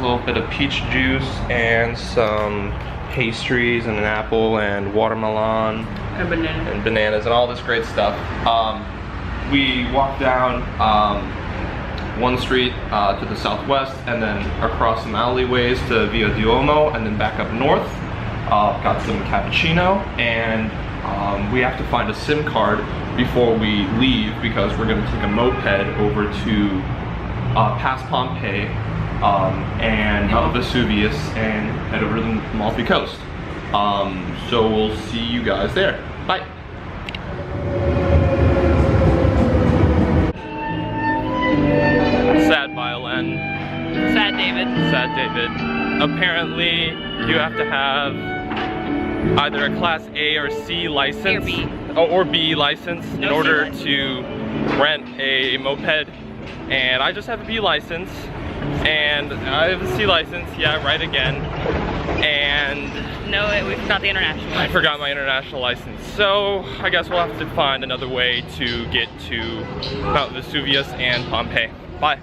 little bit of peach juice and some pastries and an apple and watermelon and bananas and all this great stuff. We walked down one street to the southwest and then across some alleyways to Via Duomo and then back up north. Got some cappuccino, and we have to find a SIM card before we leave because we're going to take a moped over to past Pompeii and Vesuvius and head over to the Amalfi Coast. So we'll see you guys there. Bye. Sad violin. Sad David. Sad David. Apparently, you have to have either a Class A or C license or B license in order to rent a moped. And I just have a B license, and I have a C license. Yeah, right again. And no, we forgot the international license. I forgot my international license. So I guess we'll have to find another way to get to Mount Vesuvius and Pompeii. Bye.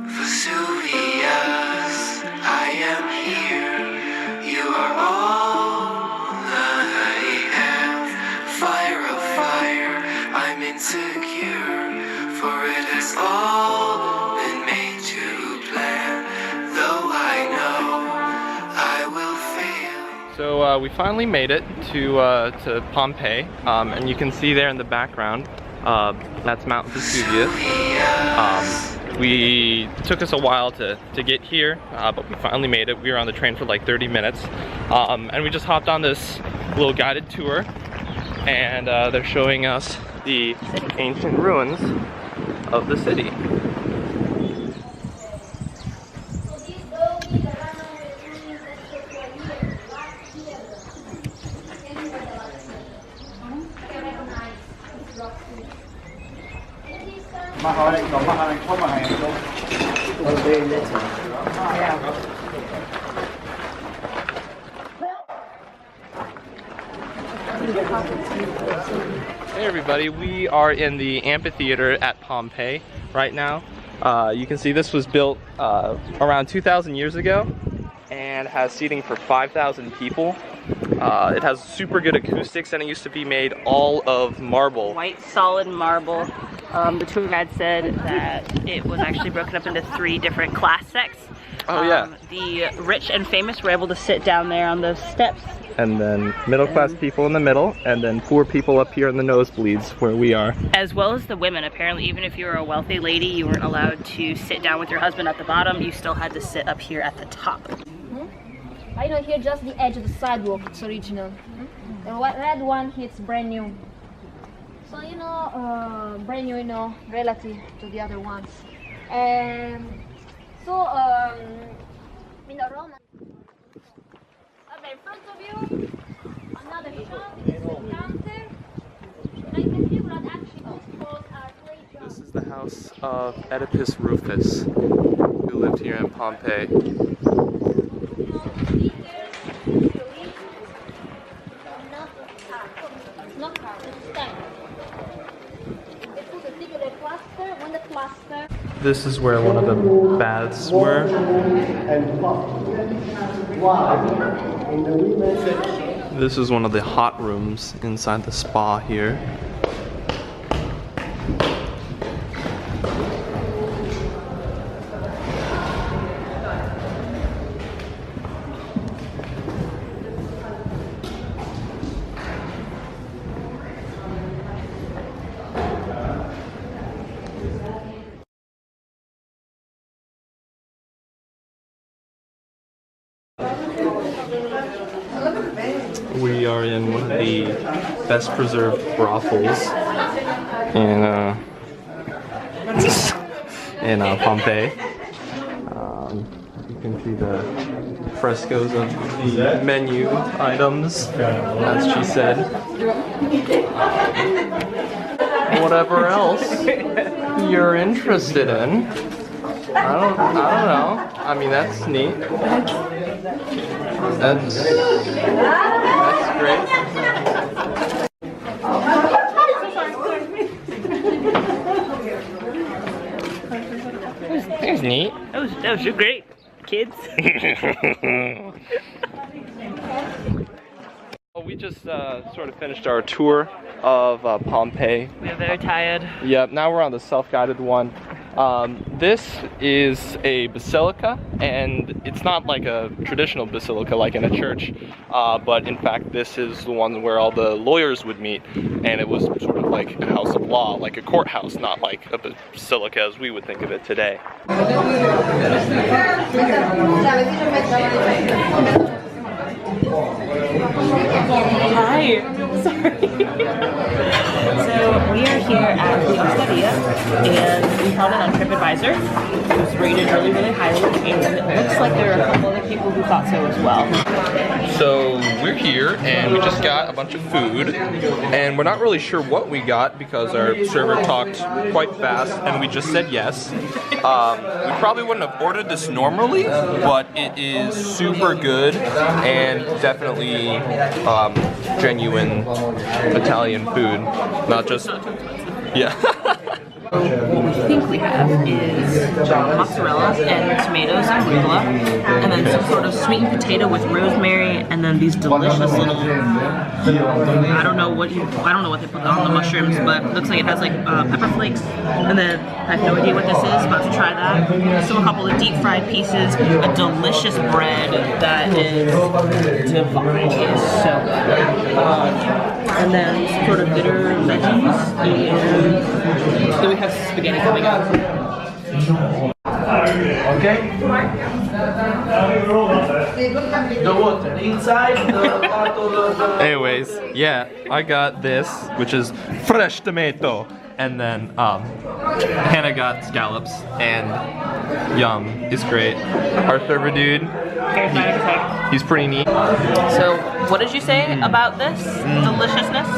Vesuvius, I am here. You are all I have. Fire of fire, I'm insecure, for it has all been made to plan. Though I know I will fail. So we finally made it to Pompeii, and you can see there in the background, that's Mount Vesuvius. We took us a while to get here, but we finally made it. We were on the train for like 30 minutes, and we just hopped on this little guided tour, and they're showing us the ancient ruins of the city. Hey everybody, we are in the amphitheater at Pompeii right now. You can see this was built around 2,000 years ago and has seating for 5,000 people. It has super good acoustics, and it used to be made all of marble. White solid marble. The tour guide said that it was actually broken up into 3 different class sects. Oh yeah. The rich and famous were able to sit down there on those steps. And then middle-class people in the middle, and then poor people up here in the nosebleeds where we are. As well as the women. Apparently, even if you were a wealthy lady, you weren't allowed to sit down with your husband at the bottom. You still had to sit up here at the top. I know here just the edge of the sidewalk, it's original. The red one, it's brand new. So you know, brand new, you know, relative to the other ones. And so, in the Roman, in front of you, another shop, it's the counter. And you can see what actually those walls are great. This is the house of Edipus Rufus, who lived here in Pompeii. This is where one of the baths were. This is one of the hot rooms inside the spa here. We are in one of the best preserved brothels in Pompeii. You can see the frescoes of the menu items, as she said. Whatever else you're interested in. I don't know. I mean, that's neat. That's great. That was neat. That was great, kids. Well, we just sort of finished our tour of Pompeii. We're very tired. Yep, now we're on the self-guided one. This is a basilica, and it's not like a traditional basilica like in a church, but in fact this is the one where all the lawyers would meet, and it was sort of like a house of law, like a courthouse, not like a basilica as we would think of it today. Hi. Sorry. So we are here at the Gladiator, and we found it on TripAdvisor. It was rated really, really highly, and it looks like there are a couple other people who thought so as well. So we're here, and we just got a bunch of food, and we're not really sure what we got because our server talked quite fast, and we just said yes. We probably wouldn't have ordered this normally, but it is super good and definitely genuine Italian food, not just, yeah. What we think we have is mozzarella and tomatoes and arugula, and then some sort of sweetened potato with rosemary, and then these delicious little, I don't know what they put on the mushrooms, but it looks like it has like pepper flakes, and then I have no idea what this is. About to try that. So a couple of deep fried pieces, a delicious bread that is divine. It is so good. And then some sort of bitter veggies, and then we have spaghetti coming up. Okay? The water inside the bottle. Anyways, yeah, I got this, which is fresh tomato, and then Hannah got scallops, and yum, it's great. Our server dude, he's pretty neat. So, what did you say about this deliciousness?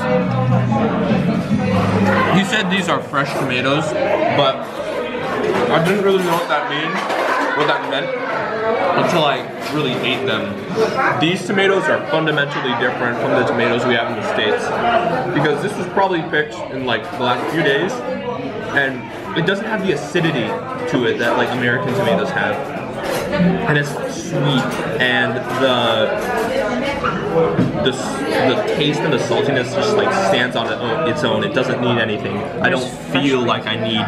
He said these are fresh tomatoes, but I didn't really know what that meant until I really ate them. These tomatoes are fundamentally different from the tomatoes we have in the States, because this was probably picked in like the last few days, and it doesn't have the acidity to it that like American tomatoes have. And it's sweet, and the taste and the saltiness just like stands on its own. It doesn't need anything. I don't feel like I need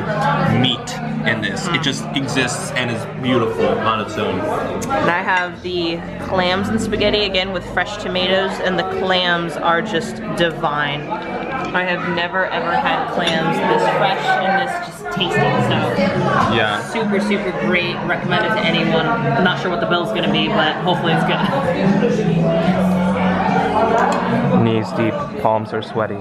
meat in this. It just exists and is beautiful on its own. And I have the clams and spaghetti again with fresh tomatoes, and the clams are just divine. I have never ever had clams this fresh and this just tasty, so yeah, super, super great. Recommend it to anyone. I'm not sure what the bill's gonna be, but hopefully it's good. Knees deep, palms are sweaty.